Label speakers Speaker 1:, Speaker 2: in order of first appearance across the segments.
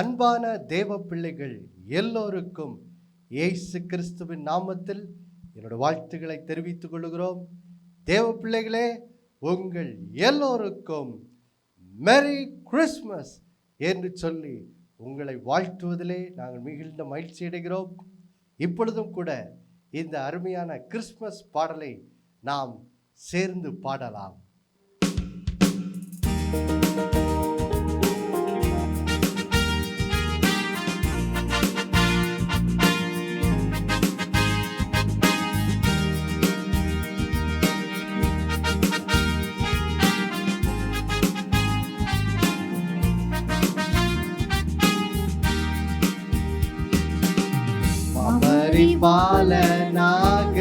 Speaker 1: அன்பான தேவ பிள்ளைகள் எல்லோருக்கும் இயேசு கிறிஸ்துவின் நாமத்தில் என்னோட வாழ்த்துக்களை தெரிவித்துக் கொள்கிறோம். தேவ பிள்ளைகளே, உங்கள் எல்லோருக்கும் மேரி கிறிஸ்மஸ் என்று சொல்லி உங்களை வாழ்த்துவதிலே நாங்கள் மிகுந்த மகிழ்ச்சி அடைகிறோம். இப்பொழுதும் கூட இந்த அருமையான கிறிஸ்மஸ் பாடலை நாம் சேர்ந்து பாடலாம். பாலனாக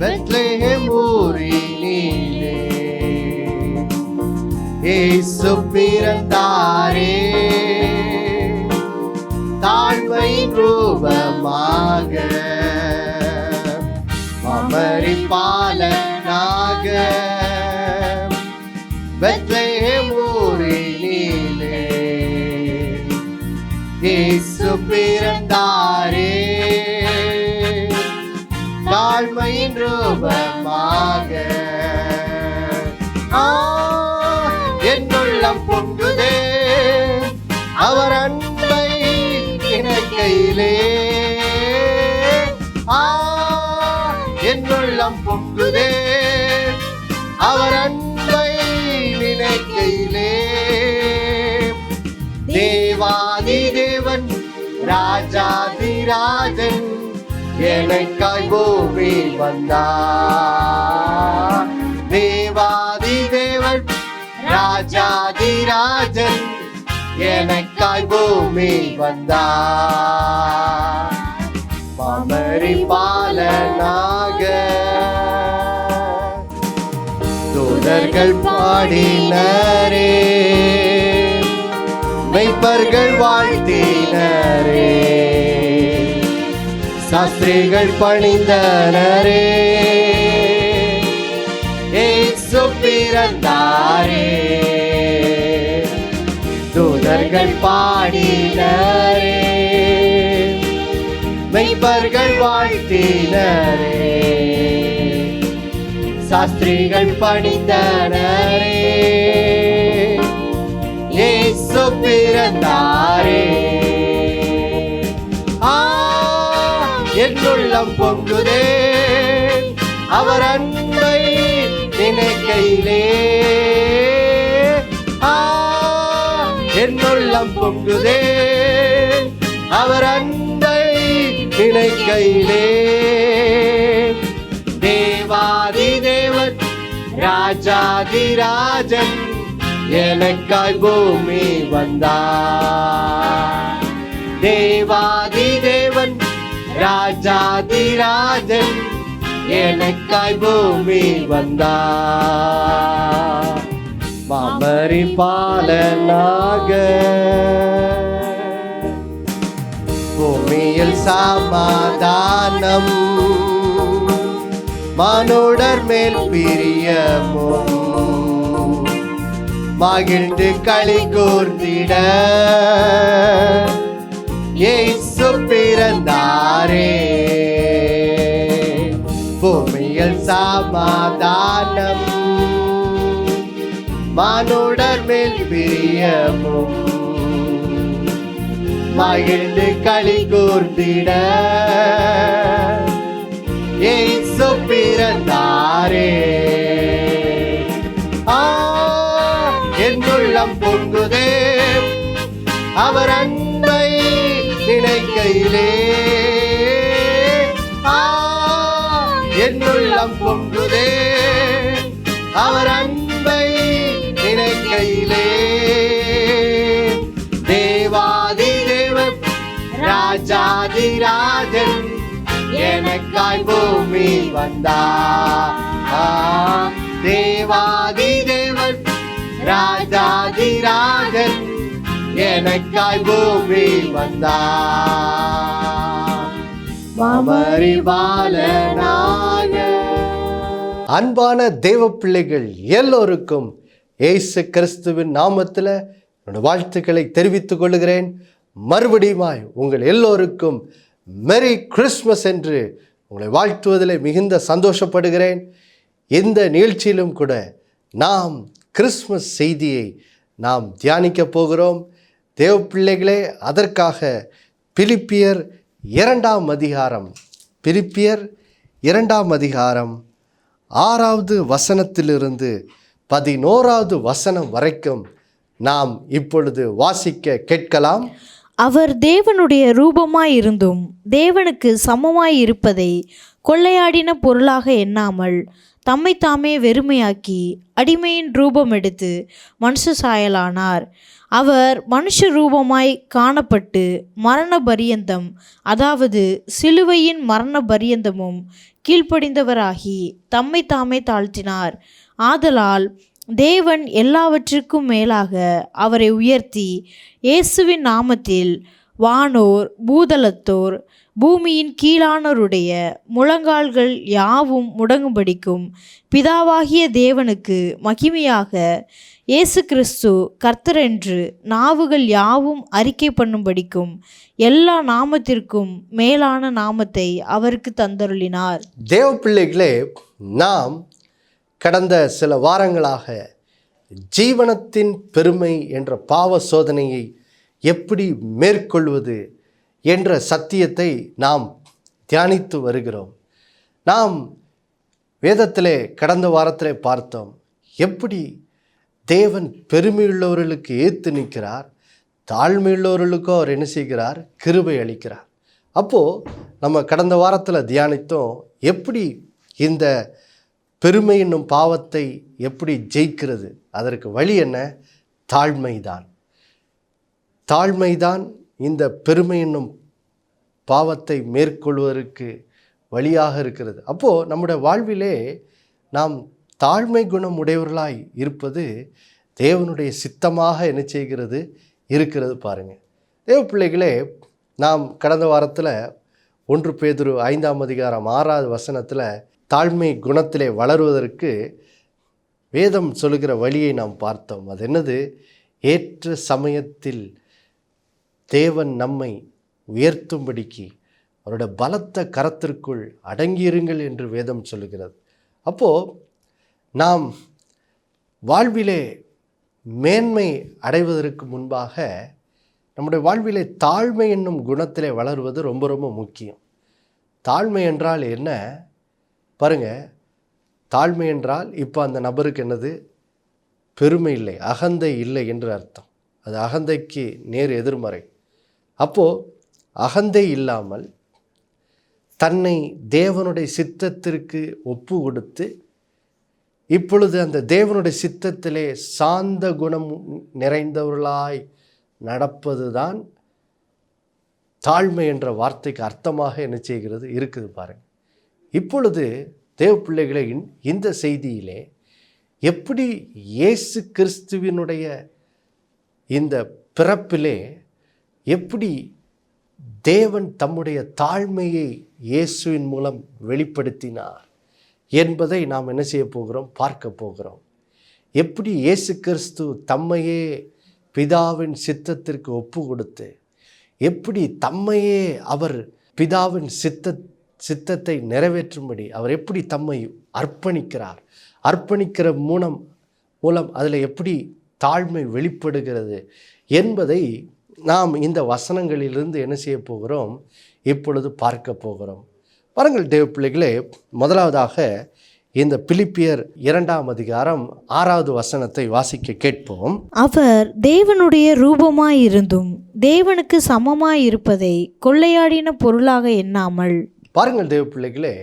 Speaker 1: பெத்லெஹேம் ஊரினிலே இயேசு பிறந்தாரே, தாழ்மையின் ரூபமாக மரி பாலனாக பெத்லெஹேம் ஊரினிலே இயேசு பிறந்தாரே, தாழ்மையின் ரூபமாக. என்னுள்ளம் பொங்குதே அவர் அன்பை நினைக்கையிலே, என்னுள்ளம் பொங்குதே அவர் அன்பை நினைக்கையிலே. தேவாதி தேவன் ராஜாதிராஜன் எனக்காய் பூமி வந்தார். தேவாதி தேவன் ராஜாதிராஜன் எனக்காய் பூமி வந்தார். மரி பாலனாக தூதர்கள் பாடினரே, மெய்ப்பர்கள் வாழ்த்தினரே, சாஸ்திரிகள் பணிந்தனரே, இயேசு பிறந்தாரே. தூதர்கள் பாடினரே, மெய்ப்பர்கள் வாழ்த்தினரே, சாஸ்திரிகள் பணிந்தனரே, இயேசு பிறந்தாரே. என்னுள்ளம் பொங்குதே அவர் அன்பை நினைக்கையிலே, என்னுள்ளம் பொங்குதே அவர் அன்பை நினைக்கையிலே. தேவாதி தேவன் ராஜாதிராஜன் எனக்காய் பூமி வந்தார். தேவாதி தேவன் ராஜாதிராஜன் எனக்காய் பூமி வந்தார். மரி பாலனாக பூமியில் சமாதானம், மானுடர் மேல் பிரியமும் மகிழ்ந்து களி கூர்ந்திட இயேசு பிறந்தாரே. பூமியில் சமாதானம், மானுடர் மேல் பிரியமும் மகிழ்ந்து களி கூர்ந்திட இயேசு பிறந்தாரே. என்னுள்ளம் பொங்குதே அவர் அன்பை நினைக்கையிலே, என்னுள்ளம் பொங்குதே அவர் அன்பை நினைக்கையிலே. தேவாதி தேவன் ராஜாதிராஜன் எனக்காய் பூமி வந்தார். தேவாதி தேவன் ராஜாதிராஜன் எனக்காய் பூமி வந்தார். மரி பாலனாக. அன்பான தேவ பிள்ளைகள் எல்லோருக்கும் இயேசு கிறிஸ்துவின் நாமத்தில்
Speaker 2: என்னோட வாழ்த்துக்களை தெரிவித்துக் கொள்கிறேன். மறுபடியுமாய் உங்கள் எல்லோருக்கும் மெரி கிறிஸ்மஸ் என்று உங்களை வாழ்த்துவதில் மிகுந்த சந்தோஷப்படுகிறேன். இந்த நிகழ்ச்சியிலும் கூட நாம் கிறிஸ்மஸ் செய்தியை நாம் தியானிக்க போகிறோம். தேவ பிள்ளைகளே, அதற்காக பிலிப்பியர் 2ஆம் அதிகாரம் 6வது வசனத்திலிருந்து 11வது வசனம் வரைக்கும் நாம் இப்பொழுது வாசிக்க கேட்கலாம்.
Speaker 3: அவர் தேவனுடைய ரூபமாயிருந்தும் தேவனுக்கு சமமாயிருப்பதை கொள்ளையாடின பொருளாக எண்ணாமல் தம்மை தாமே வெறுமையாக்கி அடிமையின் ரூபம் எடுத்து மனுஷ சாயலானார். அவர் மனுஷ ரூபமாய் காணப்பட்டு மரண பரியந்தம், அதாவது சிலுவையின் மரண பரியந்தமும் கீழ்ப்படிந்தவராகி தம்மை தாமே தாழ்த்தினார். ஆதலால் தேவன் எல்லாவற்றிற்கும் மேலாக அவரை உயர்த்தி இயேசுவின் நாமத்தில் வானோர் பூதலத்தோர் பூமியின் கீழானோருடைய முழங்கால்கள் யாவும் முடங்கும்படிக்கும் பிதாவாகிய தேவனுக்கு மகிமையாக இயேசு கிறிஸ்து கர்த்தர் என்று நாவுகள் யாவும் அறிக்கை பண்ணும்படிக்கும் எல்லா நாமத்திற்கும் மேலான நாமத்தை அவருக்கு தந்தருளினார்.
Speaker 2: தேவ பிள்ளைகளே, நாம் கடந்த சில வாரங்களாக ஜீவனத்தின் பெருமை என்ற பாவ சோதனையை எப்படி மேற்கொள்வது என்ற சத்தியத்தை நாம் தியானித்து வருகிறோம். நாம் வேதத்திலே கடந்த வாரத்திலே பார்த்தோம், எப்படி தேவன் பெருமையுள்ளவர்களுக்கு ஏற்று நிற்கிறார், தாழ்மையுள்ளவர்களுக்கோ அவர் என்ன செய்கிறார், கிருபை அளிக்கிறார். அப்போது நம்ம கடந்த வாரத்தில் தியானித்தோம், எப்படி இந்த பெருமை என்னும் பாவத்தை எப்படி ஜெயிக்கிறது. அதற்கு வழி என்ன? தாழ்மைதான். தாழ்மைதான் இந்த பெருமை என்னும் பாவத்தை மேற்கொள்வதற்கு வழியாக இருக்கிறது. அப்போது நம்முடைய வாழ்விலே நாம் தாழ்மை குணம் உடையவர்களாய் இருப்பது தேவனுடைய சித்தமாக என்ன செய்கிறது இருக்கிறது. பாருங்கள் தேவ பிள்ளைகளே, நாம் கடந்த வாரத்தில் 1 பேதுரு 5ஆம் அதிகாரம் 6வது வசனத்தில் தாழ்மை குணத்திலே வளருவதற்கு வேதம் சொல்லுகிற வழியை நாம் பார்த்தோம். அது என்னது? ஏற்ற சமயத்தில் தேவன் நம்மை உயர்த்தும்படிக்கு அவருடைய பலத்த கரத்திற்குள் அடங்கியிருங்கள் என்று வேதம் சொல்லுகிறது. அப்போது நாம் வாழ்விலே மேன்மை அடைவதற்கு முன்பாக நம்முடைய வாழ்விலே தாழ்மை என்னும் குணத்திலே வளருவது ரொம்ப ரொம்ப முக்கியம். தாழ்மை என்றால் என்ன பாருங்கள். தாழ்மை என்றால் இப்போ அந்த நபருக்கு என்னது? பெருமை இல்லை, அகந்தை இல்லை என்று அர்த்தம். அது அகந்தைக்கு நேர் எதிர்மறை. அப்போது அகந்தை இல்லாமல் தன்னை தேவனுடைய சித்தத்திற்கு ஒப்பு கொடுத்து இப்பொழுது அந்த தேவனுடைய சித்தத்திலே சாந்த குணம் நிறைந்தவர்களாய் நடப்பது தான் தாழ்மை என்ற வார்த்தைக்கு அர்த்தமாக என்ன செய்கிறது இருக்குது. பாருங்கள், இப்பொழுது தேவ பிள்ளைகளை இந்த செய்தியிலே எப்படி இயேசு கிறிஸ்துவினுடைய இந்த பிறப்பிலே எப்படி தேவன் தம்முடைய தாழ்மையை இயேசுவின் மூலம் வெளிப்படுத்தினார் என்பதை நாம் என்ன செய்ய போகிறோம்? பார்க்க போகிறோம். எப்படி இயேசு கிறிஸ்து தம்மையே பிதாவின் சித்தத்திற்கு ஒப்பு கொடுத்து, எப்படி தம்மையே அவர் பிதாவின் சித்தத்தை நிறைவேற்றும்படி அவர் எப்படி தம்மை அர்ப்பணிக்கிறார், அர்ப்பணிக்கிற மூலம் அதில் எப்படி தாழ்மை வெளிப்படுகிறது என்பதை நாம் இந்த வசனங்களிலிருந்து என்ன செய்ய போகிறோம்? இப்பொழுது பார்க்க போகிறோம். பாருங்கள் தேவ பிள்ளைகளே, முதலாவதாக இந்த பிலிப்பியர் 2ஆம் அதிகாரம் 6வது வசனத்தை வாசிக்க கேட்போம்.
Speaker 3: அவர் தேவனுடைய ரூபமாயிருந்தும் தேவனுக்கு சமமாயிருப்பதை கொள்ளையாடின பொருளாக எண்ணாமல்.
Speaker 2: பாருங்கள் தேவ பிள்ளைகளே,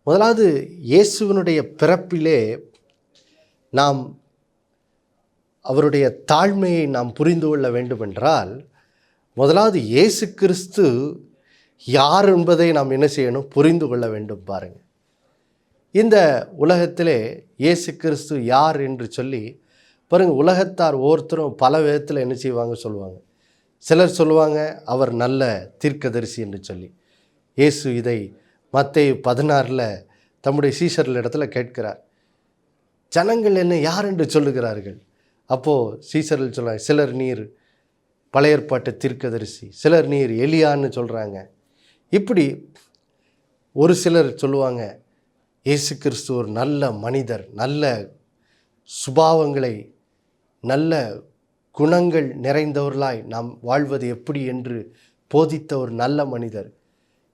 Speaker 2: முதலாவது இயேசுவினுடைய பிறப்பிலே நாம் அவருடைய தாழ்மையை நாம் புரிந்து கொள்ள வேண்டுமென்றால் முதலாவது இயேசு கிறிஸ்து யார் என்பதை நாம் என்ன செய்யணும்? புரிந்து கொள்ள வேண்டும். பாருங்கள், இந்த உலகத்திலே இயேசு கிறிஸ்து யார் என்று சொல்லி பாருங்கள், உலகத்தார் ஒவ்வொருத்தரும் பல விதத்தில் என்ன செய்வாங்க சொல்லுவாங்க. சிலர் சொல்லுவாங்க அவர் நல்ல தீர்க்கதரிசி என்று சொல்லி. இயேசு இதை மத்தேயு 16 தம்முடைய சீஷர்கள் இடத்துல கேட்கிறார், ஜனங்கள் என்ன யார் என்று சொல்லுகிறார்கள்? அப்போது சீசர்கள் சொல்கிறாங்க, சிலர் நீர் பழைய ஏற்பாட்டு தீர்க்கதரிசி, சிலர் நீர் எலியான்னு சொல்கிறாங்க. இப்படி ஒரு சிலர் சொல்லுவாங்க இயேசு கிறிஸ்து ஒரு நல்ல மனிதர், நல்ல சுபாவங்களை, நல்ல குணங்கள் நிறைந்தவர்களாய் நாம் வாழ்வது எப்படி என்று போதித்த ஒரு நல்ல மனிதர்.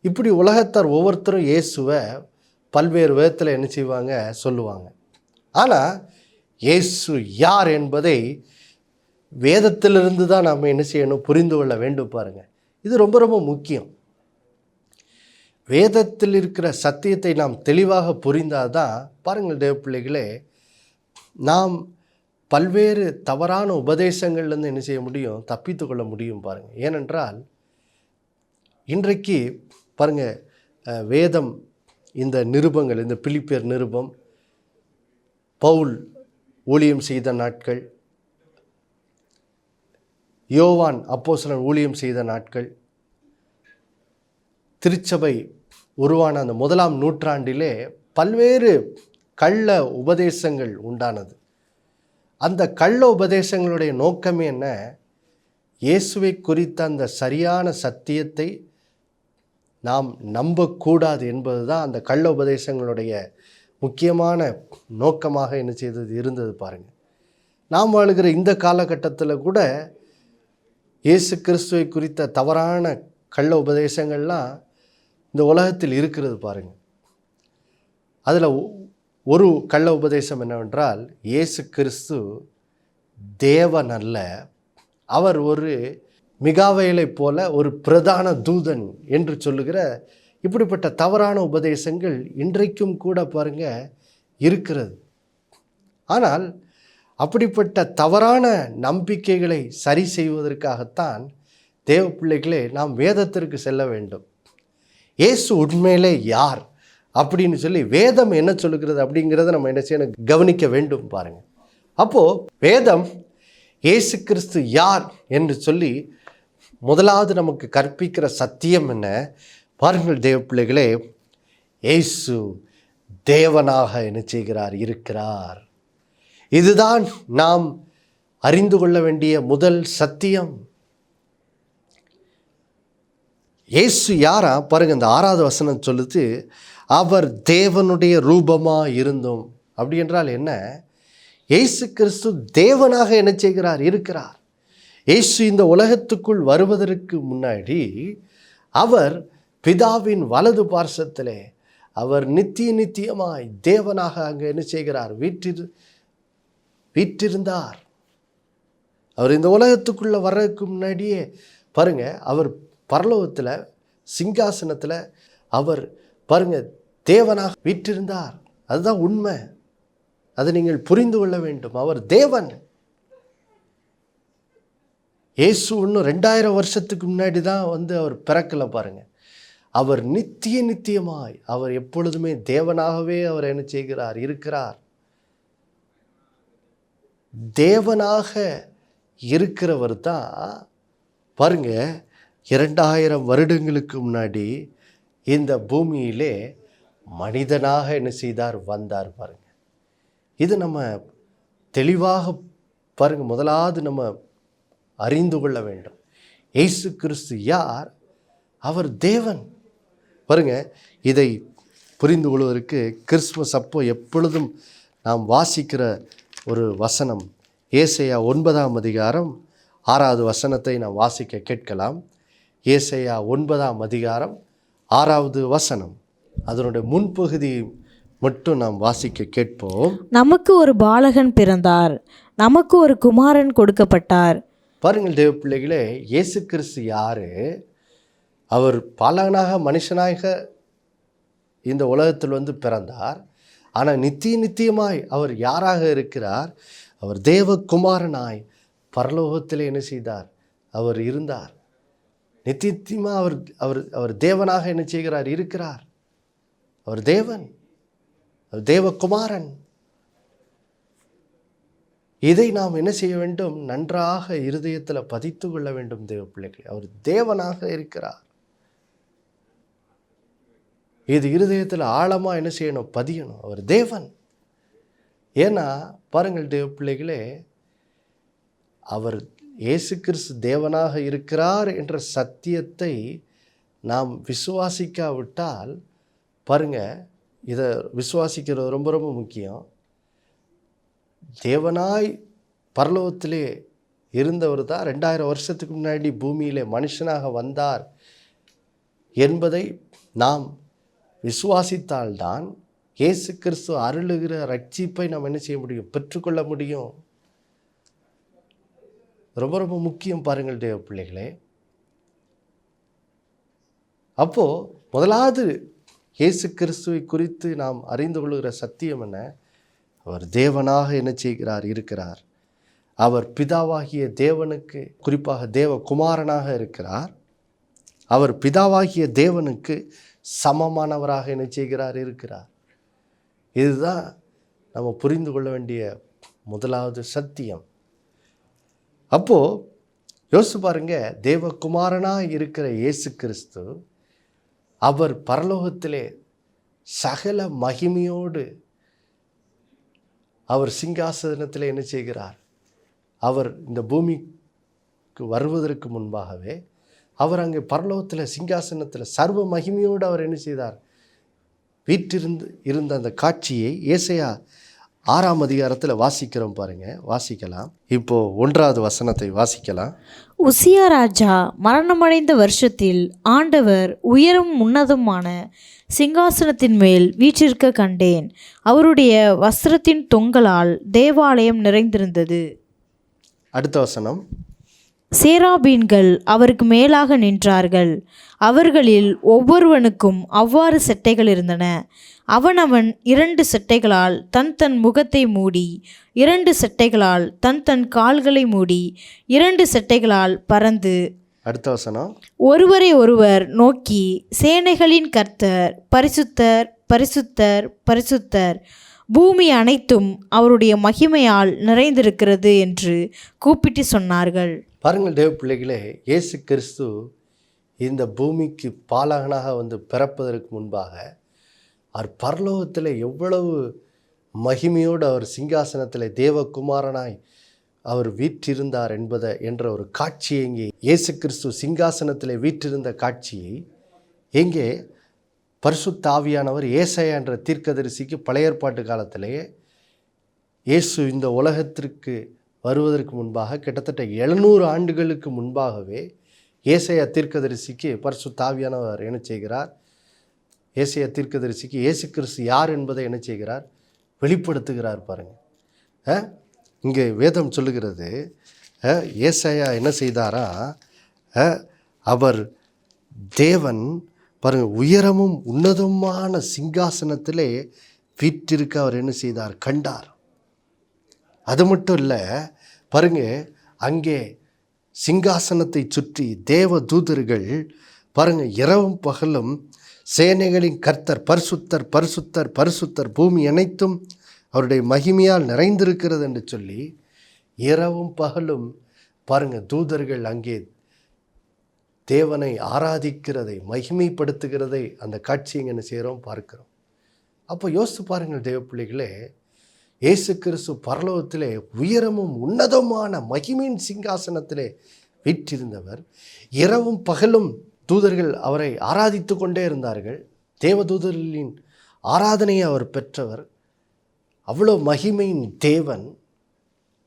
Speaker 2: இப்படி உலகத்தார் ஒவ்வொருத்தரும் இயேசுவை பல்வேறு விதத்தில் என்ன செய்வாங்க, சொல்லுவாங்க. ஆனால் இயேசு யார் என்பதை வேதத்திலிருந்து தான் நாம் என்ன செய்யணும், புரிந்து கொள்ள வேண்டும். பாருங்கள், இது ரொம்ப ரொம்ப முக்கியம். வேதத்தில் இருக்கிற சத்தியத்தை நாம் தெளிவாக புரிந்தால் தான், பாருங்கள் தேவ பிள்ளைகளே, நாம் பல்வேறு தவறான உபதேசங்கள்லேருந்து என்ன செய்ய முடியும், தப்பித்து கொள்ள முடியும். பாருங்கள், ஏனென்றால் இன்றைக்கு பாருங்கள், வேதம் இந்த நிருபங்கள், இந்த பிலிப்பியர் நிருபம், பவுல் ஊழியம் செய்த நாட்கள், யோவான் அப்போஸ்தலன் ஊழியம் செய்த நாட்கள், திருச்சபை உருவான அந்த 1ஆம் நூற்றாண்டிலே பல்வேறு கள்ள உபதேசங்கள் உண்டானது. அந்த கள்ள உபதேசங்களுடைய நோக்கமே என்ன, இயேசுவை குறித்த அந்த சரியான சத்தியத்தை நாம் நம்பக்கூடாது என்பது தான் அந்த கள்ள உபதேசங்களுடைய முக்கியமான நோக்கமாக என்ன செய்தது இருந்தது. பாருங்கள், நாம் வாழுகிற இந்த காலகட்டத்தில் கூட இயேசு கிறிஸ்துவை குறித்த தவறான கள்ள உபதேசங்கள்லாம் இந்த உலகத்தில் இருக்கிறது. பாருங்கள், அதில் ஒரு கள்ள உபதேசம் என்னவென்றால், இயேசு கிறிஸ்து தேவன் அல்ல, அவர் ஒரு மிகாவேலை போல ஒரு பிரதான தூதன் என்று சொல்லுகிற இப்படிப்பட்ட தவறான உபதேசங்கள் இன்றைக்கும் கூட பாருங்க இருக்கிறது. ஆனால் அப்படிப்பட்ட தவறான நம்பிக்கைகளை சரி செய்வதற்காகத்தான் தேவ பிள்ளைகளே நாம் வேதத்திற்கு செல்ல வேண்டும். இயேசு உண்மையிலே யார் அப்படின்னு சொல்லி வேதம் என்ன சொல்லுகிறது அப்படிங்கிறத நம்ம என்ன செய்யணும், கவனிக்க வேண்டும். பாருங்கள், அப்போது வேதம் இயேசு கிறிஸ்து யார் என்று சொல்லி முதலாவது நமக்கு கற்பிக்கிற சத்தியம் என்ன பாருங்கள் தேவ பிள்ளைகளே, இயேசு தேவனாக என்ன செய்கிறார், இருக்கிறார். இதுதான் நாம் அறிந்து கொள்ள வேண்டிய முதல் சத்தியம். இயேசு யாரா பாருங்க, இந்த 6வது வசனம் சொல்லுது, அவர் தேவனுடைய ரூபமாக இருந்தோம். அப்படி என்றால் என்ன, இயேசு கிறிஸ்து தேவனாக என்ன செய்கிறார், இருக்கிறார். இயேசு இந்த உலகத்துக்குள் வருவதற்கு முன்னாடி அவர் பிதாவின் வலது பார்சத்திலே அவர் நித்தியமாய் தேவனாக அங்கே என்ன செய்கிறார், வீற்றிருந்தார். அவர் இந்த உலகத்துக்குள்ளே வர்றதுக்கு முன்னாடியே பாருங்க, அவர் பரலோகத்தில் சிங்காசனத்தில் அவர் பாருங்க தேவனாக வீற்றிருந்தார். அதுதான் உண்மை, அதை நீங்கள் புரிந்து கொள்ள வேண்டும். அவர் தேவன். இயேசு இன்னும் 2000 வருஷத்துக்கு முன்னாடி தான் அவர் பிறக்கலை. பாருங்க, அவர் நித்தியமாய் அவர் எப்பொழுதுமே தேவனாகவே அவர் என்ன செய்கிறார், இருக்கிறார். தேவனாக இருக்கிறவர் தான் பாருங்க 2000 வருடங்களுக்கு முன்னாடி இந்த பூமியிலே மனிதனாக என்ன செய்தார், வந்தார். பாருங்க, இது நம்ம தெளிவாக பாருங்க முதலாவது நம்ம அறிந்து கொள்ள வேண்டும். இயேசு கிறிஸ்து யார், அவர் தேவன். பாருங்க, இதை புரிந்து கொள்வதற்கு கிறிஸ்துமஸ் அப்போ எப்பொழுதும் நாம் வாசிக்கிற ஒரு வசனம், ஏசாயா 9ஆம் அதிகாரம் 6வது வசனத்தை நாம் வாசிக்க கேட்கலாம். ஏசாயா 9ஆம் அதிகாரம் 6வது வசனம், அதனுடைய முன்பகுதி மட்டும் நாம் வாசிக்க கேட்போம்.
Speaker 3: நமக்கு ஒரு பாலகன் பிறந்தார், நமக்கு ஒரு குமாரன் கொடுக்கப்பட்டார்.
Speaker 2: பாருங்கள் தேவ பிள்ளைகளே, இயேசு கிறிஸ்து யாரு, அவர் பாலகனாக மனுஷனாக இந்த உலகத்தில் பிறந்தார். ஆனால் நித்தியமாய் அவர் யாராக இருக்கிறார், அவர் தேவகுமாரனாய் பரலோகத்தில் என்ன செய்தார், அவர் இருந்தார். நித்தியமாக அவர் அவர் அவர் தேவனாக என்ன செய்கிறார், இருக்கிறார். அவர் தேவன், அவர் தேவகுமாரன். இதை நாம் என்ன செய்ய வேண்டும், நன்றாக இருதயத்தில் பதித்து கொள்ள வேண்டும் தேவ பிள்ளைகள். அவர் தேவனாக இருக்கிறார். இது இருதயத்தில் ஆழமாக என்ன செய்யணும், பதியணும். அவர் தேவன். ஏன்னா பாருங்கள் தேவ பிள்ளைகளே, அவர் இயேசு கிறிஸ்து தேவனாக இருக்கிறார் என்ற சத்தியத்தை நாம் விசுவாசிக்காவிட்டால் பாருங்கள், இதை விசுவாசிக்கிறது ரொம்ப ரொம்ப முக்கியம். தேவனாய் பரலோகத்திலே இருந்தவர் தான் 2000 வருஷத்துக்கு முன்னாடி பூமியிலே மனுஷனாக வந்தார் என்பதை நாம் விசுவாசித்தால்தான் இயேசு கிறிஸ்து அருளுகிற ரட்சிப்பை நாம் என்ன செய்ய முடியும், பெற்றுக்கொள்ள முடியும். ரொம்ப ரொம்ப முக்கியம் பாருங்கள் தேவ பிள்ளைகளே. அப்போது முதலாவது இயேசு கிறிஸ்துவை குறித்து நாம் அறிந்து கொள்கிற சத்தியம் என்ன? அவர் தேவனாக என்ன செய்கிறார், இருக்கிறார். அவர் பிதாவாகிய தேவனுக்கு, குறிப்பாக தேவ குமாரனாக இருக்கிறார். அவர் பிதாவாகிய தேவனுக்கு சமமானவராக என்ன செய்கிறார், இருக்கிறார். இதுதான் நம்ம புரிந்து கொள்ள வேண்டிய முதலாவது சத்தியம். அப்போது யோசிச்சு பாருங்க, தேவகுமாரனாக இருக்கிற இயேசு கிறிஸ்து அவர் பரலோகத்திலே சகல மகிமையோடு அவர் சிங்காசனத்தில் என்ன செய்கிறார், அவர் இந்த பூமிக்கு வருவதற்கு முன்பாகவே அவர் அங்கே பரலோகத்தில் சிங்காசனத்தில் சர்வ மகிமையோடு அவர் என்ன செய்தார், வீற்றிருந்து இருந்த அந்த காட்சியை ஏசாயா 6ஆம் அதிகாரத்தில் வாசிக்கிறோம் பாருங்கள். வாசிக்கலாம். இப்போது 1வது வசனத்தை வாசிக்கலாம்.
Speaker 3: உசியா ராஜா மரணமடைந்த வருஷத்தில் ஆண்டவர் உயரும் உன்னதமான சிங்காசனத்தின் மேல் வீற்றிருக்க கண்டேன். அவருடைய வஸ்திரத்தின் தொங்கலால் தேவாலயம் நிறைந்திருந்தது.
Speaker 2: அடுத்த வசனம்.
Speaker 3: சேராபீன்கள் அவருக்கு மேலாக நின்றார்கள். அவர்களில் ஒவ்வொருவனுக்கும் அவ்வாறு செட்டைகள் இருந்தன. அவனவன் 2 செட்டைகளால் தன் முகத்தை மூடி, 2 செட்டைகளால் தன் கால்களை மூடி, 2 செட்டைகளால் பறந்து,
Speaker 2: அடுத்த வசனம்,
Speaker 3: ஒருவரை ஒருவர் நோக்கி, சேனைகளின் கர்த்தர் பரிசுத்தர் பரிசுத்தர் பரிசுத்தர், பூமி அனைத்தும் அவருடைய மகிமையால் நிறைந்திருக்கிறது என்று கூப்பிட்டு சொன்னார்கள்.
Speaker 2: பாருங்கள் தேவ பிள்ளைகளே, இயேசு கிறிஸ்து இந்த பூமிக்கு பாலகனாக வந்து பிறப்பதற்கு முன்பாக அவர் பரலோகத்தில் எவ்வளவு மகிமையோடு அவர் சிங்காசனத்தில் தேவகுமாரனாய் அவர் வீற்றிருந்தார் என்ற ஒரு காட்சியை இங்கே இயேசு கிறிஸ்து சிங்காசனத்தில் வீற்றிருந்த காட்சியை எங்கே பரிசுத்த ஆவியானவர் ஏசாயா என்ற தீர்க்கதரிசிக்கு பழைய ஏற்பாட்டு காலத்திலேயே இயேசு இந்த உலகத்திற்கு வருவதற்கு முன்பாக கிட்டத்தட்ட 700 ஆண்டுகளுக்கு முன்பாகவே ஏசாயா தீர்க்கதரிசிக்கு பரிசுத்த ஆவியானவர் என்ன செய்கிறார், ஏசாயா தீர்க்கதரிசிக்கு இயேசு கிறிஸ்து யார் என்பதை என்ன செய்கிறார், வெளிப்படுத்துகிறார். பாருங்கள், இங்கே வேதம் சொல்லுகிறது, ஏசாயா என்ன செய்தாரா, அவர் தேவன் பாருங்கள் உயரமும் உன்னதமான சிங்காசனத்திலே வீற்றிருக்க அவர் என்ன செய்தார், கண்டார். அது மட்டும் இல்லை பாருங்க, அங்கே சிங்காசனத்தை சுற்றி தேவ தூதர்கள் பாருங்க இரவும் பகலும் சேனைகளின் கர்த்தர் பரிசுத்தர் பரிசுத்தர் பரிசுத்தர், பூமி அனைத்தும் அவருடைய மகிமையால் நிறைந்திருக்கிறது என்று சொல்லி இரவும் பகலும் பாருங்க தூதர்கள் அங்கே தேவனை ஆராதிக்கிறதை மகிமைப்படுத்துகிறதை அந்த காட்சியை என்ன செய்கிறோம், பார்க்கிறோம். அப்போ யோசித்து பாருங்கள் தேவ பிள்ளைகளே, இயேசு கிறிஸ்து பரலோகத்திலே உயரமும் உன்னதமான மகிமையின் சிங்காசனத்திலே வீற்றிருந்தவர். இரவும் பகலும் தூதர்கள் அவரை ஆராதித்து கொண்டே இருந்தார்கள். தேவதூதர்களின் ஆராதனையை அவர் பெற்றவர். அவ்வளோ மகிமையின் தேவன்.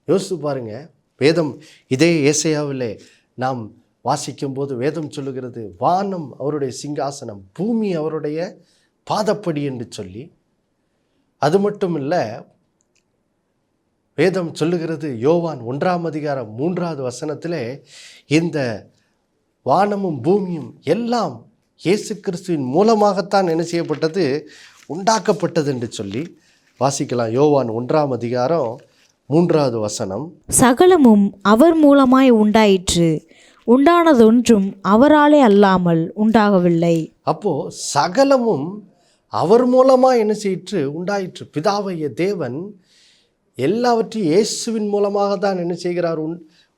Speaker 2: யோசித்து பாருங்க, வேதம் இதே ஏசாயாவிலே நாம் வாசிக்கும்போது வேதம் சொல்லுகிறது, வானம் அவருடைய சிங்காசனம், பூமி அவருடைய பாதப்படி என்று சொல்லி. அது மட்டும் இல்லை, வேதம் சொல்லுகிறது, யோவான் 1ஆம் அதிகாரம் 3வது வசனத்திலே, இந்த வானமும் பூமியும் எல்லாம் இயேசு கிறிஸ்துவின் மூலமாகத்தான் என்ன செய்யப்பட்டது, உண்டாக்கப்பட்டது என்று சொல்லி வாசிக்கலாம். யோவான் 1ஆம் அதிகாரம் 3வது வசனம்.
Speaker 3: சகலமும் அவர் மூலமாய் உண்டாயிற்று, உண்டானதொன்றும் அவராலே அல்லாமல் உண்டாகவில்லை.
Speaker 2: அப்போ சகலமும் அவர் மூலமாக என்ன செய்யிற்று, உண்டாயிற்று. பிதாவைய தேவன் எல்லாவற்றையும் இயேசுவின் மூலமாக தான் என்ன செய்கிறார்,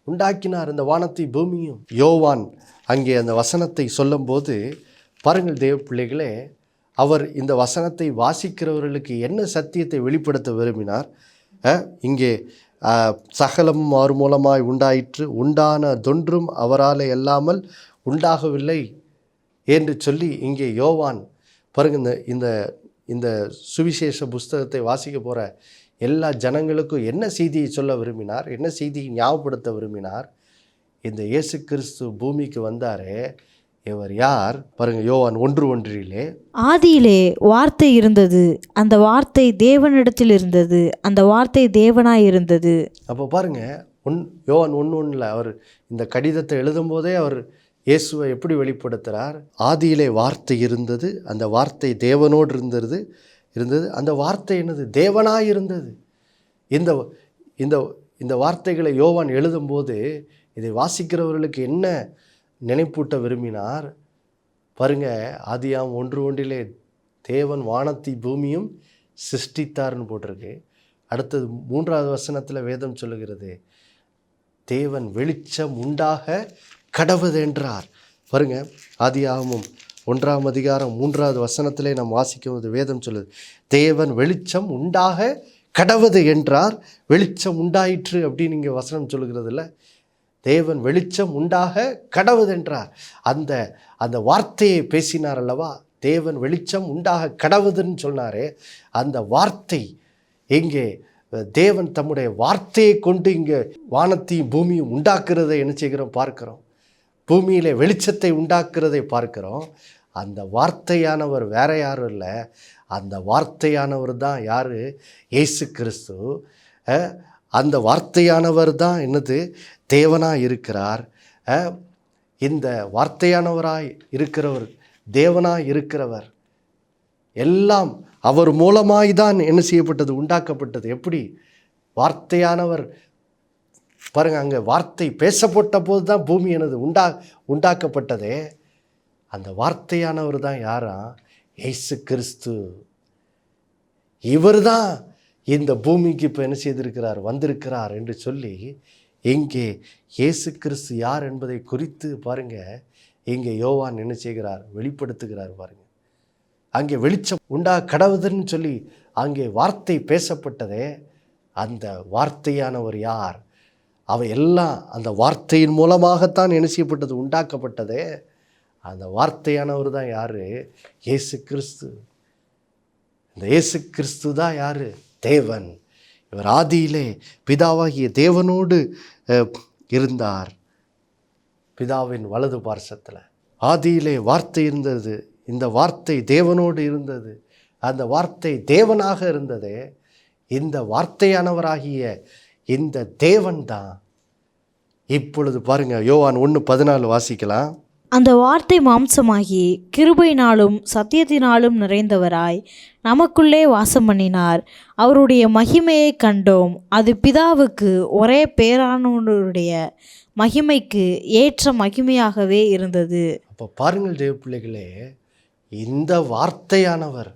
Speaker 2: உண்டாக்கினார் இந்த வானத்தை பூமியும். யோவான் அங்கே அந்த வசனத்தை சொல்லும்போது பாருங்கள் தேவ பிள்ளைகளே, அவர் இந்த வசனத்தை வாசிக்கிறவர்களுக்கு என்ன சத்தியத்தை வெளிப்படுத்த விரும்பினார். இங்கே சகலம் அவர் மூலமாய் உண்டாயிற்று, உண்டானதொன்றும் அவரால் அல்லாமல் உண்டாகவில்லை என்று சொல்லி இங்கே யோவான் பாருங்க, இந்த இந்த சுவிசேஷ புஸ்தகத்தை வாசிக்க போகிற எல்லா ஜனங்களுக்கும் என்ன செய்தியை சொல்ல விரும்பினார், என்ன செய்தியை ஞாபகப்படுத்த விரும்பினார்? இந்த இயேசு கிறிஸ்து பூமிக்கு வந்தாரே, இவர் யார் பாருங்க. யோவான் 1:1
Speaker 3: ஆதியிலே வார்த்தை இருந்தது, அந்த வார்த்தை தேவனிடத்தில் இருந்தது, அந்த வார்த்தை தேவனாய் இருந்தது.
Speaker 2: அப்போ பாருங்க, யோவான் 1:1 அவர் இந்த கடிதத்தை எழுதும்போதே அவர் இயேசுவை எப்படி வெளிப்படுத்துகிறார்? ஆதியிலே வார்த்தை இருந்தது, அந்த வார்த்தை தேவனோடு இருந்தது, அந்த வார்த்தை என்னது? தேவனாய் இருந்தது. இந்த இந்த இந்த வார்த்தைகளை யோவான் எழுதும்போது இதை வாசிக்கிறவர்களுக்கு என்ன நினைப்பூட்ட விரும்பினார்? பாருங்க, ஆதியாம் 1:1 தேவன் வானத்தை பூமியும் சிருஷ்டித்தார்னு போட்டிருக்கு. அடுத்தது 3வது வசனத்தில் வேதம் சொல்லுகிறது, தேவன் வெளிச்சம் உண்டாக கடவுது என்றார். பாருங்க, ஆதியாகமம் 1ஆம் அதிகாரம் 3வது வசனத்திலே நாம் வாசிக்கும்போது வேதம் சொல்லுது, தேவன் வெளிச்சம் உண்டாக கடவுது என்றார், வெளிச்சம் உண்டாயிற்று அப்படின்னு இங்கே வசனம் சொல்லுகிறது இல்லை. தேவன் வெளிச்சம் உண்டாக கடவுது என்றார். அந்த அந்த வார்த்தையை பேசினார் அல்லவா? தேவன் வெளிச்சம் உண்டாக கடவுதுன்னு சொன்னாரே, அந்த வார்த்தை இங்கே தேவன் தம்முடைய வார்த்தையை கொண்டு இங்கே வானத்தையும் பூமியும் உண்டாக்குறதை என்ன செய்கிறோம் பார்க்கிறோம். பூமியிலே வெளிச்சத்தை உண்டாக்குறதை பார்க்கிறோம். அந்த வார்த்தையானவர் வேற யாரும் இல்லை, அந்த வார்த்தையானவர் தான் யார்? இயேசு கிறிஸ்து. அந்த வார்த்தையானவர் தான் என்னது? தேவனாய் இருக்கிறார். இந்த வார்த்தையானவராய் இருக்கிறவர், தேவனாய் இருக்கிறவர், எல்லாம் அவர் மூலமாய் தான் என்ன செய்யப்பட்டது? உண்டாக்கப்பட்டது. எப்படி? வார்த்தையானவர் பாருங்க, அங்கே வார்த்தை பேசப்பட்ட போது தான் பூமி எனது உண்டாக்கப்பட்டதே. அந்த வார்த்தையானவர் தான் யாரா? இயேசு கிறிஸ்து. இவர் தான் இந்த பூமிக்கு இப்போ என்ன செய்திருக்கிறார்? வந்திருக்கிறார் என்று சொல்லி இங்கே இயேசு கிறிஸ்து யார் என்பதை குறித்து பாருங்க, இங்கே யோவான் என்ன செய்கிறார்? வெளிப்படுத்துகிறார். பாருங்க, அங்கே வெளிச்சம் கடவுதுன்னு சொல்லி அங்கே வார்த்தை பேசப்பட்டதே, அந்த வார்த்தையானவர் யார்? அவை எல்லாம் அந்த வார்த்தையின் மூலமாகத்தான் என்ன செய்யப்பட்டது? உண்டாக்கப்பட்டதே. அந்த வார்த்தையானவர் தான் யார்? இயேசு கிறிஸ்து. இந்த இயேசு கிறிஸ்து தான் யார்? தேவன். இவர் ஆதியிலே பிதாவாகிய தேவனோடு இருந்தார், பிதாவின் வலது பார்சத்தில். ஆதியிலே வார்த்தை இருந்தது, இந்த வார்த்தை தேவனோடு இருந்தது, அந்த வார்த்தை தேவனாக இருந்ததே. இந்த வார்த்தையானவராகிய இந்த தேவன் தான் இப்பொழுது பாருங்க, யோவான் 1:14 வாசிக்கலாம்.
Speaker 3: அந்த வார்த்தை மாம்சமாகி கிருபையினாலும் சத்தியத்தினாலும் நிறைந்தவராய் நமக்குள்ளே வாசம் பண்ணினார், அவருடைய மகிமையை கண்டோம், அது பிதாவுக்கு ஒரே பேரானவருடைய மகிமைக்கு ஏற்ற மகிமையாகவே இருந்தது.
Speaker 2: அப்போ பாருங்கள் தேவ பிள்ளைகளே, இந்த வார்த்தையானவர்,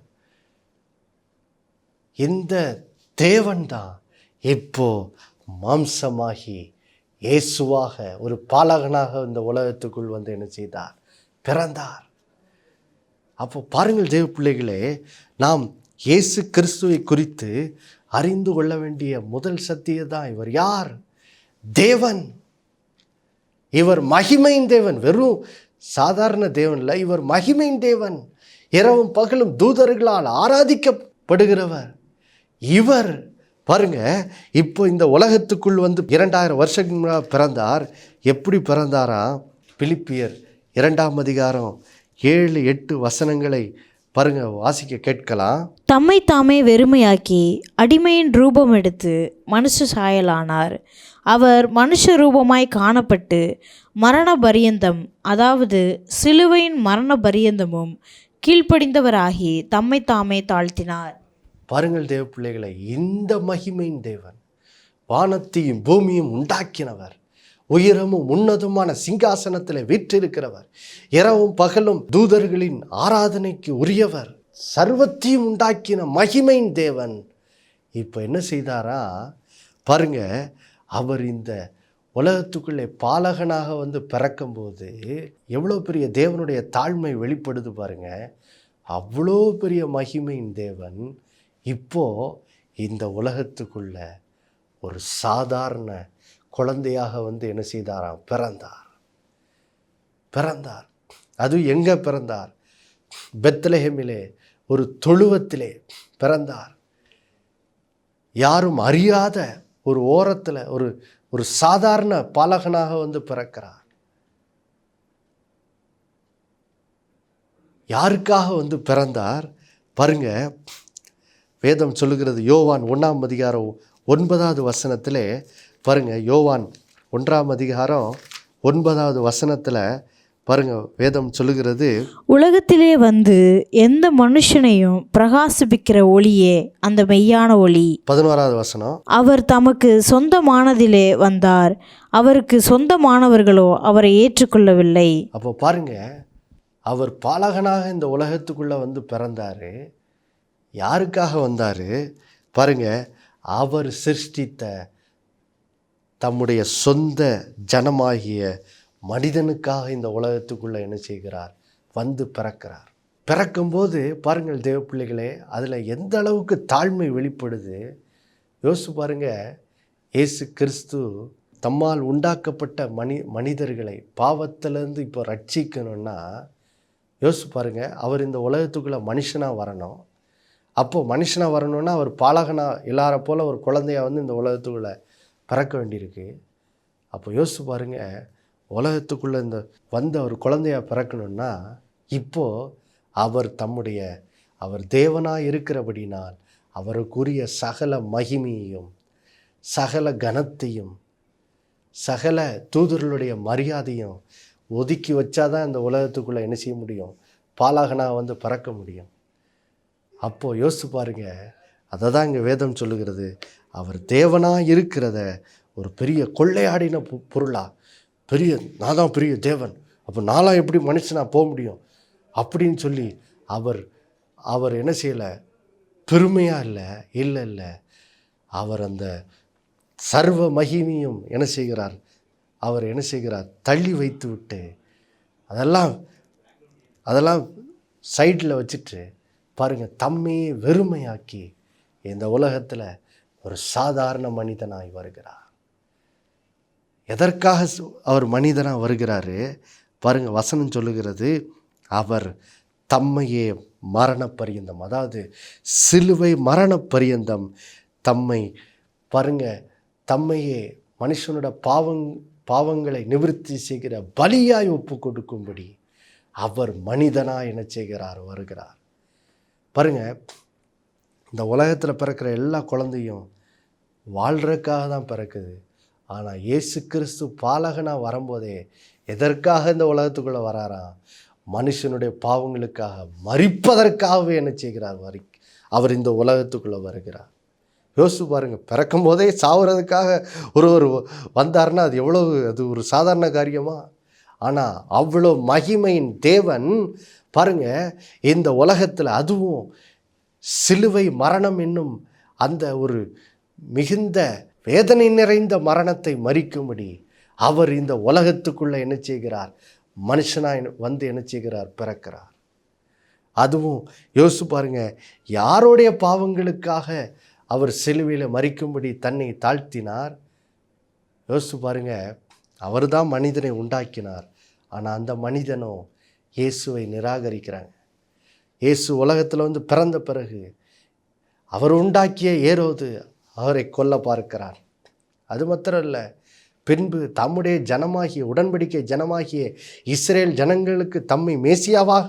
Speaker 2: இந்த தேவன் தான் இப்போ மாம்சமாகி இயேசுவாக ஒரு பாலகனாக இந்த உலகத்துக்குள் வந்து என்ன செய்தார்? பிறந்தார். அப்போ பாருங்கள் தேவ பிள்ளைகளே, நாம் இயேசு கிறிஸ்துவை குறித்து அறிந்து கொள்ள வேண்டிய முதல் சத்தியம் தான், இவர் யார்? தேவன். இவர் மகிமையின் தேவன். வெறும் சாதாரண தேவன் இல்லை, இவர் மகிமையின் தேவன். இரவும் பகலும் தூதர்களால் ஆராதிக்கப்படுகிறவர் இவர். பாருங்க, இப்போ இந்த உலகத்துக்குள் வந்து 2000 வருஷத்துக்கு முன்னாடி பிறந்தார். எப்படி பிறந்தாரா? பிலிப்பியர் 2ஆம் அதிகாரம் 7-8 வசனங்களை பாருங்க, வாசிக்க கேட்கலாம்.
Speaker 3: தம்மை தாமே வெறுமையாக்கி அடிமையின் ரூபம் எடுத்து மனுஷ சாயலானார். அவர் மனுஷ ரூபமாய் காணப்பட்டு மரண பரியந்தம், அதாவது சிலுவையின் மரண பரியந்தமும் கீழ்ப்படிந்தவராகி தம்மை தாமே தாழ்த்தினார்.
Speaker 2: பாருங்கள் தேவ பிள்ளைகளை, இந்த மகிமையின் தேவன், வானத்தையும் பூமியும் உண்டாக்கினவர், உயரமும் உன்னதமான சிங்காசனத்தில் வீற்றிருக்கிறவர், இரவும் பகலும் தூதர்களின் ஆராதனைக்கு உரியவர், சர்வத்தையும் உண்டாக்கின மகிமையின் தேவன் இப்போ என்ன செய்தாரா? பாருங்க, அவர் இந்த உலகத்துக்குள்ளே பாலகனாக வந்து பிறக்கும்போது எவ்வளோ பெரிய தேவனுடைய தாழ்மை வெளிப்படுது பாருங்க. அவ்வளோ பெரிய மகிமையின் தேவன் இப்போ இந்த உலகத்துக்குள்ள ஒரு சாதாரண குழந்தையாக வந்து என்ன செய்தாராம்? பிறந்தார். அது எங்கே பிறந்தார்? பெத்லஹேமிலே ஒரு தொழுவத்திலே பிறந்தார். யாரும் அறியாத ஒரு ஓரத்தில் ஒரு சாதாரண பாலகனாக வந்து பிறக்கிறார். யாருக்காக வந்து பிறந்தார் பாருங்க. வேதம் சொல்லுகிறது, யோவான் 1ஆம் அதிகாரம் 9வது வசனத்தில் பாருங்க. யோவான் 1ஆம் அதிகாரம் 9வது வசனத்தில் பாருங்க, வேதம் சொல்லுகிறது,
Speaker 3: உலகத்திலே வந்து எந்த மனுஷனையும் பிரகாசிப்பிக்கிற ஒளியே அந்த மெய்யான ஒளி.
Speaker 2: 11வது வசனம்,
Speaker 3: அவர் தமக்கு சொந்தமானதிலே வந்தார், அவருக்கு சொந்தமானவர்களோ அவரை ஏற்றுக்கொள்ளவில்லை.
Speaker 2: அப்போ பாருங்க, அவர் பாலகனாக இந்த உலகத்துக்குள்ளே வந்து பிறந்தார். யாருக்காக வந்தார் பாருங்க? அவர் சிருஷ்டித்த தம்முடைய சொந்த ஜனமாகிய மனிதனுக்காக இந்த உலகத்துக்குள்ளே என்ன செய்கிறார்? வந்து பிறக்கிறார். பிறக்கும்போது பாருங்கள் தேவ பிள்ளைகளே, அதில் எந்த அளவுக்கு தாழ்மை வெளிப்படுது யோசிச்சு பாருங்க. இயேசு கிறிஸ்து தம்மால் உண்டாக்கப்பட்ட மனிதர்களை பாவத்திலேருந்து இப்போ ரட்சிக்கணும்னா யோசிச்சு பாருங்க. அவர் இந்த உலகத்துக்குள்ளே மனுஷனாக வரணும். அப்போது மனுஷனாக வரணும்னா அவர் பாலகனாக எல்லாரை போல் ஒரு குழந்தையாக வந்து இந்த உலகத்துக்குள்ளே பிறக்க வேண்டியிருக்கு. அப்போ யோசிச்சு பாருங்க, உலகத்துக்குள்ளே இந்த வந்த ஒரு குழந்தையாக பிறக்கணும்னா இப்போது அவர் தேவனாக இருக்கிறபடினால் அவருக்குரிய சகல மகிமையையும் சகல கனத்தையும் சகல தூதர்களுடைய மரியாதையும் ஒதுக்கி வச்சாதான் இந்த உலகத்துக்குள்ளே என்ன செய்ய முடியும்? பாலகனாக வந்து பிறக்க முடியும். அப்போது யோசிச்சு பாருங்க. அதை தான் இங்கே வேதம் சொல்லுகிறது, அவர் தேவனாக இருக்கிறத ஒரு பெரிய கொள்ளையாடின பொருளா, நான் தான் பெரிய தேவன், அப்போ நான்லாம் எப்படி மனுஷனாக போக முடியும் அப்படின்னு சொல்லி அவர் என்ன செய்யலை? பெருமையாக இல்லை, அவர் அந்த சர்வ மகிமையும் என்ன செய்கிறார்? அவர் என்ன செய்கிறார்? தள்ளி வைத்து விட்டு அதெல்லாம் சைடில் வச்சுட்டு பாருங்கள், தம்மையே வெறுமையாக்கி இந்த உலகத்தில் ஒரு சாதாரண மனிதனாய் வருகிறார். எதற்காக அவர் மனிதனாக வருகிறாரு பாருங்கள். வசனம் சொல்லுகிறது, அவர் தம்மையே மரண பரியந்தம், அதாவது சிலுவை மரண பரியந்தம் தம்மையே மனுஷனோட பாவங்களை நிவர்த்தி செய்கிற பலியாய் ஒப்பு கொடுக்கும்படி அவர் மனிதனாக என்ன செய்கிறார்? வருகிறார். பாருங்க, இந்த உலகத்தில் பிறக்கிற எல்லா குழந்தையும் வாழ்கிறதுக்காக தான் பிறக்குது. ஆனால் இயேசு கிறிஸ்து பாலகனாக வரும்போதே எதற்காக இந்த உலகத்துக்குள்ளே வராராம்? மனுஷனுடைய பாவங்களுக்காக மரிப்பதற்காகவே என்ன செய்கிறார்? அவர் இந்த உலகத்துக்குள்ளே வருகிறார். யோசிச்சு பாருங்கள், பிறக்கும் போதே சாவுறதுக்காக ஒருவர் வந்தார்னா அது ஒரு சாதாரண காரியமா? ஆனால் அவ்வளோ மகிமையின் தேவன் பாருங்க, இந்த உலகத்தில் அதுவும் சிலுவை மரணம் என்னும் அந்த ஒரு மிகுந்த வேதனை நிறைந்த மரணத்தை மறிக்கும்படி அவர் இந்த உலகத்துக்குள்ளே என்ன செய்கிறார்? மனுஷனாக வந்து என்ன செய்கிறார்? பிறக்கிறார். அதுவும் யோசிச்சு பாருங்க, யாருடைய பாவங்களுக்காக அவர் சிலுவையில் மறிக்கும்படி தன்னை தாழ்த்தினார்? யோசிச்சு பாருங்க, அவர் தான் மனிதனை உண்டாக்கினார். ஆனால் அந்த மனிதனும் இயேசுவை நிராகரிக்கிறாங்க. இயேசு உலகத்தில் வந்து பிறந்த பிறகு அவர் உண்டாக்கிய ஏரோது அவரை கொல்ல பார்க்கிறார். அது மாத்திரம் இல்லை, பின்பு தம்முடைய ஜனமாகிய உடன்படிக்கை ஜனமாகிய இஸ்ரேல் ஜனங்களுக்கு தம்மை மேசியாவாக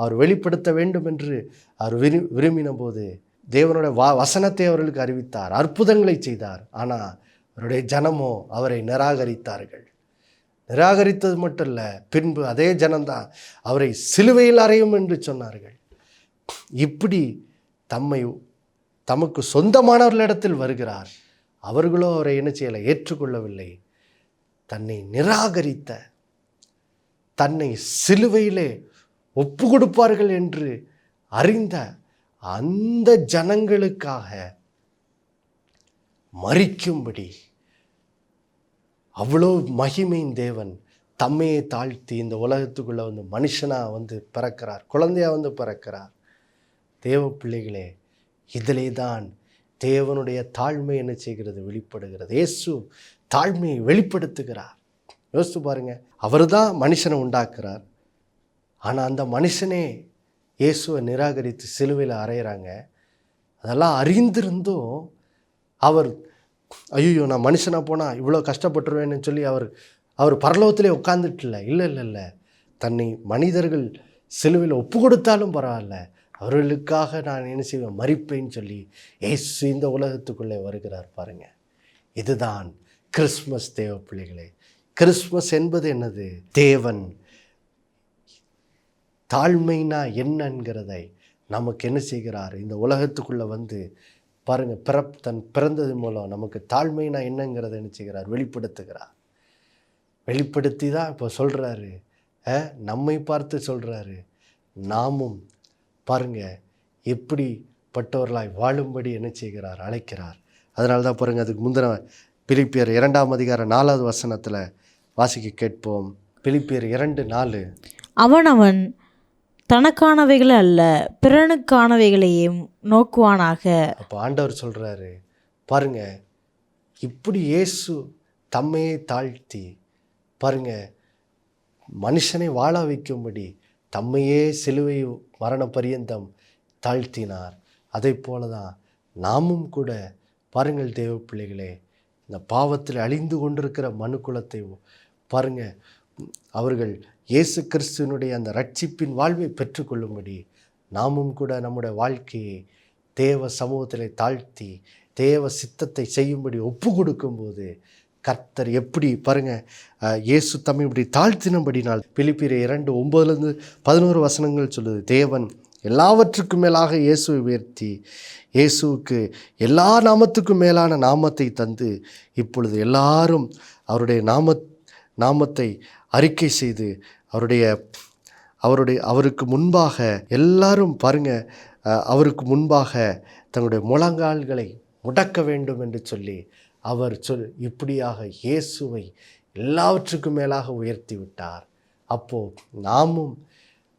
Speaker 2: அவர் வெளிப்படுத்த வேண்டும் என்று அவர் விரும்பின போது தேவனுடைய வசனத்தை அவர்களுக்கு அறிவித்தார், அற்புதங்களை செய்தார். ஆனால் அவருடைய ஜனமோ அவரை நிராகரித்தார்கள். நிராகரித்தது மட்டும் இல்லை, பின்பு அதே ஜனம்தான் அவரை சிலுவையில் அறையும் என்று சொன்னார்கள். இப்படி தமக்கு சொந்தமானவர்களிடத்தில் வருகிறார். அவர்களோ அவரை என்ன செய்யலை? ஏற்றுக்கொள்ளவில்லை. தன்னை நிராகரித்த, தன்னை சிலுவையிலே ஒப்பு கொடுப்பார்கள் என்று அறிந்த அந்த ஜனங்களுக்காக மரிக்கும்படி அவ்வளோ மகிமையின் தேவன் தம்மையை தாழ்த்தி இந்த உலகத்துக்குள்ளே வந்து மனுஷனாக வந்து பிறக்கிறார், குழந்தையாக வந்து பிறக்கிறார். தேவ பிள்ளைகளே, இதிலே தான் தேவனுடைய தாழ்மை என்ன செய்கிறது? வெளிப்படுகிறது. இயேசு தாழ்மையை வெளிப்படுத்துகிறார். யோசித்து பாருங்க, அவர் தான் மனுஷனை உண்டாக்குறார். ஆனால் அந்த மனுஷனே இயேசுவை நிராகரித்து சிலுவையில் அறையிறாங்க. அதெல்லாம் அறிந்திருந்தும் அவர் ஐயோ நான் மனுஷனாக போனால் இவ்வளோ கஷ்டப்பட்டுருவேன்னு சொல்லி அவர் பரலோகத்திலே உட்கார்ந்துட்டில்ல. இல்லை, தன்னை மனிதர்கள் சிலுவையில் ஒப்பு கொடுத்தாலும் பரவாயில்ல, அவர்களுக்காக நான் என்ன செய்வேன்? மரிப்பேன்னு சொல்லி இயேசு இந்த உலகத்துக்குள்ளே வருகிறார். பாருங்க, இதுதான் கிறிஸ்மஸ். தேவ பிள்ளைகளே, கிறிஸ்மஸ் என்பது என்னது? தேவன் தாழ்மைனா என்னங்கிறதை நமக்கு என்ன செய்கிறார்? இந்த உலகத்துக்குள்ளே வந்து பாருங்கள், தன் பிறந்தது மூலம் நமக்கு தாழ்மைனா என்னங்கிறத என்ன செய்கிறார்? வெளிப்படுத்துகிறார். வெளிப்படுத்தி தான் இப்போ சொல்கிறாரு, நம்மை பார்த்து சொல்கிறாரு, நாமும் பாருங்கள் எப்படிப்பட்டவர்களாய் வாழும்படி என்ன செய்கிறார்? அழைக்கிறார். அதனால தான் பாருங்கள், அதுக்கு முந்தின பிலிப்பியர் 2ஆம் அதிகாரம் 4வது வசனத்தில் வாசிக்க கேட்போம். பிலிப்பியர் 2:4.
Speaker 3: அவனவன் தனக்கானவைகளை அல்ல பிறனுக்கானவைகளையும் நோக்குவானாக.
Speaker 2: அப்போ ஆண்டவர் சொல்கிறாரு பாருங்க, இப்படி இயேசு தம்மையே தாழ்த்தி பாருங்க மனுஷனை வாழ வைக்கும்படி தம்மையே சிலுவை மரண பரியந்தம் தாழ்த்தினார். அதை போல தான் நாமும் கூட பாருங்கள் தேவ பிள்ளைகளே, இந்த பாவத்தில் அழிந்து கொண்டிருக்கிற மனுக்குலத்தை பாருங்கள், அவர்கள் இயேசு கிறிஸ்துவனுடைய அந்த ரட்சிப்பின் வாழ்வை பெற்றுக்கொள்ளும்படி நாமும் கூட நம்முடைய வாழ்க்கையை தேவ சமூகத்தில் தாழ்த்தி தேவ சித்தத்தை செய்யும்படி ஒப்பு கொடுக்கும்போது கர்த்தர் எப்படி பாருங்கள், இயேசு தம்மை இப்படி தாழ்த்தினபடினால் பிலிப்பியர் 2:9-11 வசனங்கள் சொல்லுது, தேவன் எல்லாவற்றுக்கும் மேலாக இயேசுவை உயர்த்தி இயேசுவுக்கு எல்லா நாமத்துக்கும் மேலான நாமத்தை தந்து இப்பொழுது எல்லாரும் அவருடைய நாமத்தை அறிக்கை செய்து அவருக்கு முன்பாக எல்லாரும் பாருங்க, அவருக்கு முன்பாக தங்களுடைய முழங்கால்களை முடக்க வேண்டும் என்று சொல்லி அவர் இப்படியாக இயேசுவை எல்லாவற்றுக்கும் மேலாக உயர்த்தி விட்டார். அப்போது நாமும்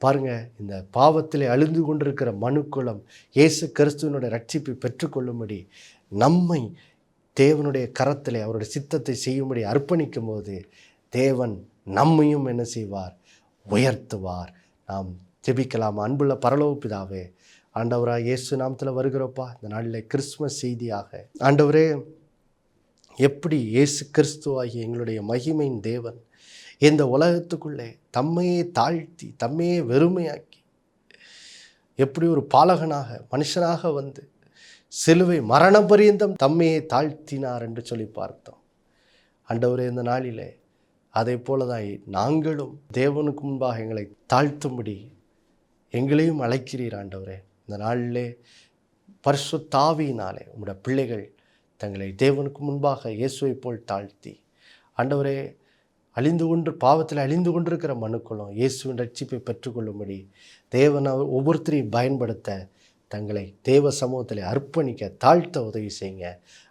Speaker 2: பாருங்க, இந்த பாவத்திலே அழிந்து கொண்டிருக்கிற மனுக்குலம் இயேசு கிறிஸ்துவனுடைய ரட்சிப்பை பெற்றுக்கொள்ளும்படி நம்மை தேவனுடைய கரத்திலே அவருடைய சித்தத்தை செய்யும்படி அர்ப்பணிக்கும் போது தேவன் நம்மையும் என்ன செய்வார்? உயர்த்துவார். நாம் ஜெபிக்கலாம். அன்புள்ள பரலோக பிதாவே, ஆண்டவராக இயேசு நாமத்தில் வருகிறோப்பா, இந்த நாளில் கிறிஸ்மஸ் செய்தியாக ஆண்டவரே, எப்படி இயேசு கிறிஸ்துவாகி எங்களுடைய மகிமையின் தேவன் இந்த உலகத்துக்குள்ளே தம்மையே தாழ்த்தி தம்மையே வெறுமையாக்கி எப்படி ஒரு பாலகனாக மனுஷனாக வந்து சிலுவை மரண பரியந்தம் தம்மையே தாழ்த்தினார் என்று சொல்லி பார்த்தோம். ஆண்டவரே, இந்த நாளிலே அதை போல தான் நாங்களும் தேவனுக்கு முன்பாக எங்களை தாழ்த்தும்படி எங்களையும் அழைக்கிறீர். ஆண்டவரே, இந்த நாளிலே பரிசுத்த ஆவியினாலே உம்முடைய பிள்ளைகள் தங்களை தேவனுக்கு முன்பாக இயேசுவை போல் தாழ்த்தி ஆண்டவரே, பாவத்தில் அழிந்து கொண்டிருக்கிற மனுக்களும் இயேசுவின் ரட்சிப்பை பெற்றுக்கொள்ளும்படி தேவன் ஒவ்வொருத்தரையும் பயன்படுத்த தங்களை தேவ சமூகத்தில் அர்ப்பணிக்க தாழ்த்த உதவி செய்யுங்க.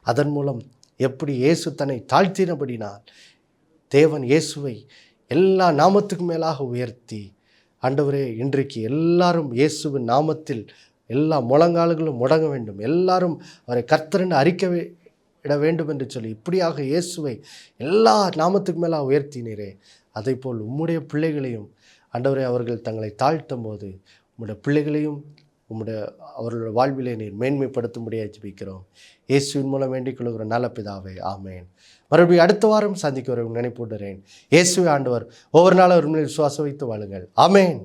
Speaker 2: அதன் மூலம் எப்படி இயேசு தன்னை தாழ்த்தினபடினால் தேவன் இயேசுவை எல்லா நாமத்துக்கும் மேலாக உயர்த்தி ஆண்டவரே, இன்றைக்கு எல்லாரும் இயேசுவின் நாமத்தில் எல்லா முழங்கால்களும் முடங்க வேண்டும், எல்லாரும் அவரை கர்த்தரென்று அறிக்கையிட வேண்டும் என்று சொல்லி இப்படியாக இயேசுவை எல்லா நாமத்துக்கு மேலாக உயர்த்தினீரே. அதை போல் உம்முடைய பிள்ளைகளையும் ஆண்டவரே, அவர்கள் தங்களை தாழ்த்தும் போது உம்முடைய பிள்ளைகளையும் அவர்களுடைய வாழ்விலே நீர் மேன்மைப்படுத்தும்படியாக ஜெபிக்கிறோம். இயேசுவின் மூலம் வேண்டிக் கொள்கிறோம் நல்ல பிதாவே, ஆமேன். மறுபடியும் அடுத்த வாரம் சந்திக்க வரை நினைப்பூட்டுகிறேன். இயேசுவை ஆண்டவர் ஒவ்வொரு நாளும் ஒரு விசுவாசம் வைத்து வாழுங்கள். ஆமேன்.